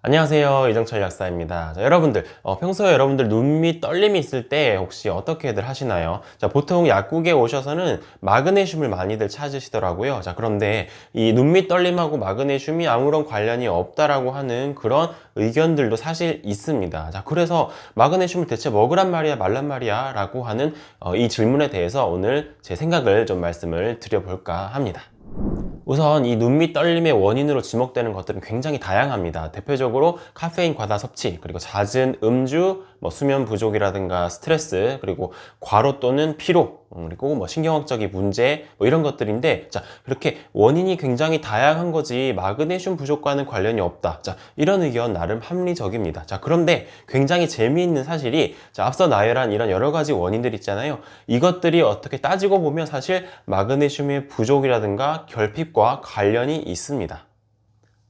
안녕하세요, 이정철 약사입니다. 자, 여러분들 평소에 여러분들 눈밑 떨림이 있을 때 혹시 어떻게들 하시나요? 자, 보통 약국에 오셔서는 마그네슘을 많이들 찾으시더라고요. 자, 그런데 이 눈밑 떨림하고 마그네슘이 아무런 관련이 없다라고 하는 그런 의견들도 사실 있습니다. 자, 그래서 마그네슘을 대체 먹으란 말이야 말란 말이야 라고 하는 이 질문에 대해서 오늘 제 생각을 좀 말씀을 드려볼까 합니다. 우선 이 눈밑 떨림의 원인으로 지목되는 것들은 굉장히 다양합니다. 대표적으로 카페인 과다 섭취, 그리고 잦은 음주, 수면 부족이라든가 스트레스, 그리고 과로 또는 피로, 그리고 신경학적인 문제, 이런 것들인데, 자, 이렇게 원인이 굉장히 다양한 거지 마그네슘 부족과는 관련이 없다. 자, 이런 의견 나름 합리적입니다. 자, 그런데 굉장히 재미있는 사실이, 자, 앞서 나열한 이런 여러 가지 원인들 있잖아요. 이것들이 어떻게 따지고 보면 사실 마그네슘의 부족이라든가 결핍과 관련이 있습니다.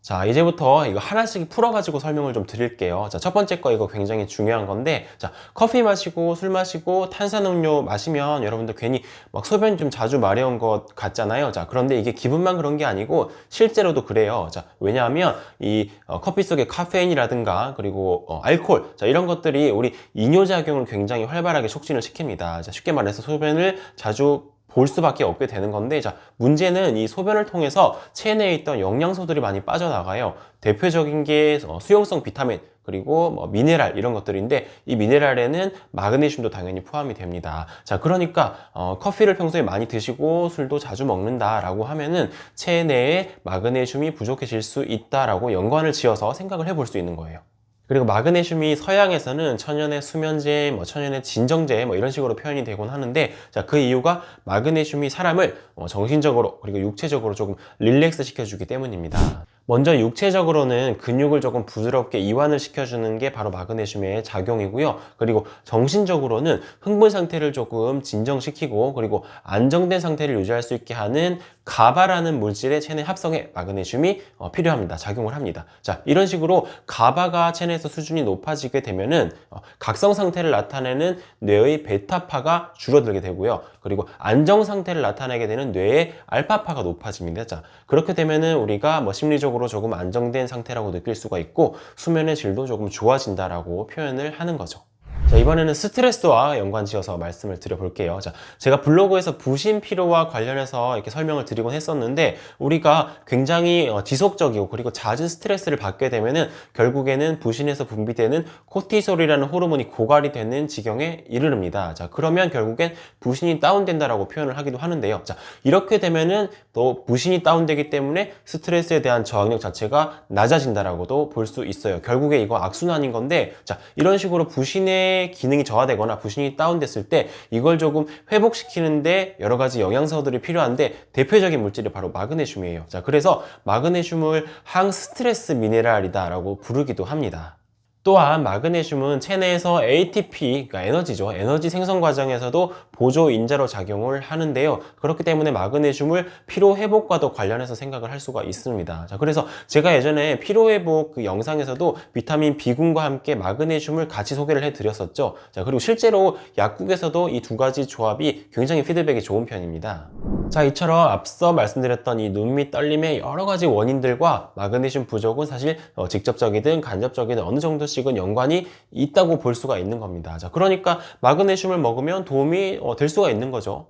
자, 이제부터 이거 하나씩 풀어가지고 설명을 좀 드릴게요. 자, 첫 번째 거 이거 굉장히 중요한 건데, 자, 커피 마시고 술 마시고 탄산음료 마시면 여러분들 괜히 막 소변 좀 자주 마려운 것 같잖아요. 자, 그런데 이게 기분만 그런 게 아니고 실제로도 그래요. 자, 왜냐하면 이 커피 속에 카페인이라든가 그리고 알코올, 자, 이런 것들이 우리 이뇨작용을 굉장히 활발하게 촉진을 시킵니다. 자, 쉽게 말해서 소변을 자주 볼 수밖에 없게 되는 건데, 자, 문제는 이 소변을 통해서 체내에 있던 영양소들이 많이 빠져나가요. 대표적인 게 수용성 비타민, 그리고 미네랄 이런 것들인데, 이 미네랄에는 마그네슘도 당연히 포함이 됩니다. 자, 그러니까 커피를 평소에 많이 드시고 술도 자주 먹는다라고 하면은 체내에 마그네슘이 부족해질 수 있다라고 연관을 지어서 생각을 해볼 수 있는 거예요. 그리고 마그네슘이 서양에서는 천연의 수면제, 천연의 진정제 이런 식으로 표현이 되곤 하는데, 자, 그 이유가 마그네슘이 사람을 정신적으로 그리고 육체적으로 조금 릴렉스 시켜주기 때문입니다. 먼저 육체적으로는 근육을 조금 부드럽게 이완을 시켜주는 게 바로 마그네슘의 작용이고요. 그리고 정신적으로는 흥분 상태를 조금 진정시키고, 그리고 안정된 상태를 유지할 수 있게 하는 가바라는 물질의 체내 합성에 마그네슘이 필요합니다. 작용을 합니다. 자, 이런 식으로 가바가 체내에서 수준이 높아지게 되면은 각성 상태를 나타내는 뇌의 베타파가 줄어들게 되고요. 그리고 안정 상태를 나타내게 되는 뇌의 알파파가 높아집니다. 자, 그렇게 되면은 우리가 심리적으로 조금 안정된 상태라고 느낄 수가 있고, 수면의 질도 조금 좋아진다라고 표현을 하는 거죠. 자, 이번에는 스트레스와 연관지어서 말씀을 드려볼게요. 자, 제가 블로그에서 부신 피로와 관련해서 이렇게 설명을 드리곤 했었는데, 우리가 굉장히 지속적이고 그리고 잦은 스트레스를 받게 되면은 결국에는 부신에서 분비되는 코티솔이라는 호르몬이 고갈이 되는 지경에 이르릅니다. 자, 그러면 결국엔 부신이 다운된다라고 표현을 하기도 하는데요. 자, 이렇게 되면은 또 부신이 다운되기 때문에 스트레스에 대한 저항력 자체가 낮아진다라고도 볼 수 있어요. 결국에 이거 악순환인 건데, 자, 이런 식으로 부신의 기능이 저하되거나 부신이 다운됐을 때 이걸 조금 회복시키는데 여러 가지 영양소들이 필요한데, 대표적인 물질이 바로 마그네슘이에요. 자, 그래서 마그네슘을 항스트레스 미네랄이다 라고 부르기도 합니다. 또한 마그네슘은 체내에서 ATP, 그러니까 에너지죠. 에너지 생성 과정에서도 보조 인자로 작용을 하는데요. 그렇기 때문에 마그네슘을 피로 회복과도 관련해서 생각을 할 수가 있습니다. 자, 그래서 제가 예전에 피로 회복 그 영상에서도 비타민 B군과 함께 마그네슘을 같이 소개를 해드렸었죠. 자, 그리고 실제로 약국에서도 이 두 가지 조합이 굉장히 피드백이 좋은 편입니다. 자, 이처럼 앞서 말씀드렸던 이 눈밑 떨림의 여러 가지 원인들과 마그네슘 부족은 사실 직접적이든 간접적이든 어느 정도씩은 연관이 있다고 볼 수가 있는 겁니다. 자, 그러니까 마그네슘을 먹으면 도움이 될 수가 있는 거죠.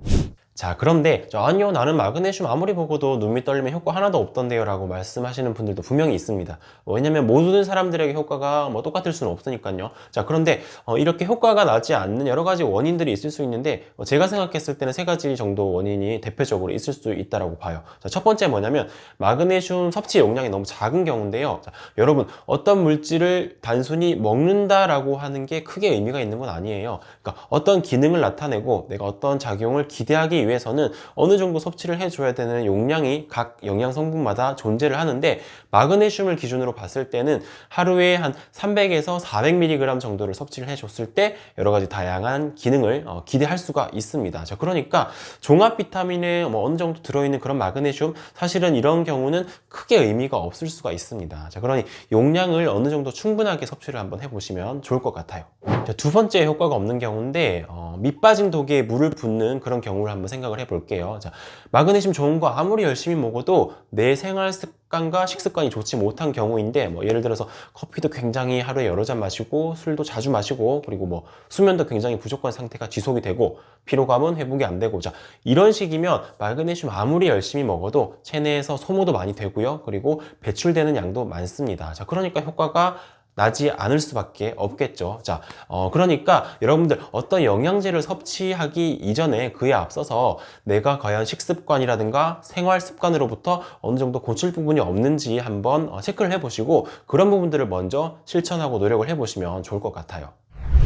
자, 그런데 아니요, 나는 마그네슘 아무리 먹어도 눈밑 떨림에 효과 하나도 없던데요 라고 말씀하시는 분들도 분명히 있습니다. 왜냐면 모든 사람들에게 효과가 똑같을 수는 없으니까요. 자, 그런데 이렇게 효과가 나지 않는 여러 가지 원인들이 있을 수 있는데, 제가 생각했을 때는 세 가지 정도 원인이 대표적으로 있을 수 있다고 봐요. 자, 첫 번째 뭐냐면 마그네슘 섭취 용량이 너무 작은 경우인데요. 자, 여러분, 어떤 물질을 단순히 먹는다라고 하는 게 크게 의미가 있는 건 아니에요. 그러니까 어떤 기능을 나타내고 내가 어떤 작용을 기대하기 위해서는 어느 정도 섭취를 해줘야 되는 용량이 각 영양 성분마다 존재를 하는데, 마그네슘을 기준으로 봤을 때는 하루에 한 300에서 400mg 정도를 섭취를 해줬을 때 여러 가지 다양한 기능을 기대할 수가 있습니다. 자, 그러니까 종합 비타민에 어느 정도 들어있는 그런 마그네슘, 사실은 이런 경우는 크게 의미가 없을 수가 있습니다. 자, 그러니 용량을 어느 정도 충분하게 섭취를 한번 해보시면 좋을 것 같아요. 자, 두 번째 효과가 없는 경우인데 밑 빠진 독에 물을 붓는 그런 경우를 한번 생각을 해볼게요. 자, 마그네슘 좋은 거 아무리 열심히 먹어도 내 생활 습관과 식습관이 좋지 못한 경우인데 뭐 예를 들어서 커피도 굉장히 하루에 여러 잔 마시고 술도 자주 마시고 그리고 뭐 수면도 굉장히 부족한 상태가 지속이 되고 피로감은 회복이 안 되고 자, 이런 식이면 마그네슘 아무리 열심히 먹어도 체내에서 소모도 많이 되고요. 그리고 배출되는 양도 많습니다. 자, 그러니까 효과가 나지 않을 수밖에 없겠죠. 자, 그러니까 여러분들 어떤 영양제를 섭취하기 이전에 그에 앞서서 내가 과연 식습관이라든가 생활 습관으로부터 어느 정도 고칠 부분이 없는지 한번 체크를 해보시고 그런 부분들을 먼저 실천하고 노력을 해보시면 좋을 것 같아요.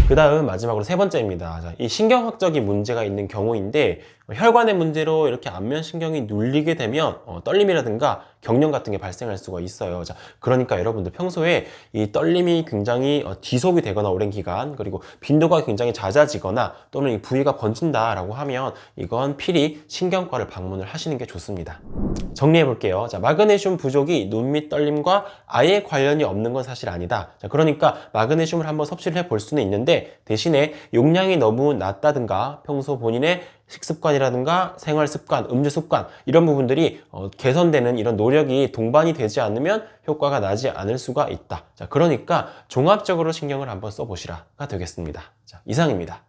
그 다음 마지막으로 세 번째입니다. 자, 이 신경학적인 문제가 있는 경우인데 혈관의 문제로 이렇게 안면신경이 눌리게 되면 떨림이라든가 경련 같은 게 발생할 수가 있어요. 자, 그러니까 여러분들 평소에 이 떨림이 굉장히 지속이 되거나 오랜 기간 그리고 빈도가 굉장히 잦아지거나 또는 이 부위가 번진다라고 하면 이건 필히 신경과를 방문을 하시는 게 좋습니다. 정리해 볼게요. 자, 마그네슘 부족이 눈 밑 떨림과 아예 관련이 없는 건 사실 아니다. 자, 그러니까 마그네슘을 한번 섭취를 해 볼 수는 있는데 대신에 용량이 너무 낮다든가 평소 본인의 식습관이라든가 생활습관, 음주습관 이런 부분들이 개선되는 이런 노력이 동반이 되지 않으면 효과가 나지 않을 수가 있다. 자, 그러니까 종합적으로 신경을 한번 써보시라가 되겠습니다. 자, 이상입니다.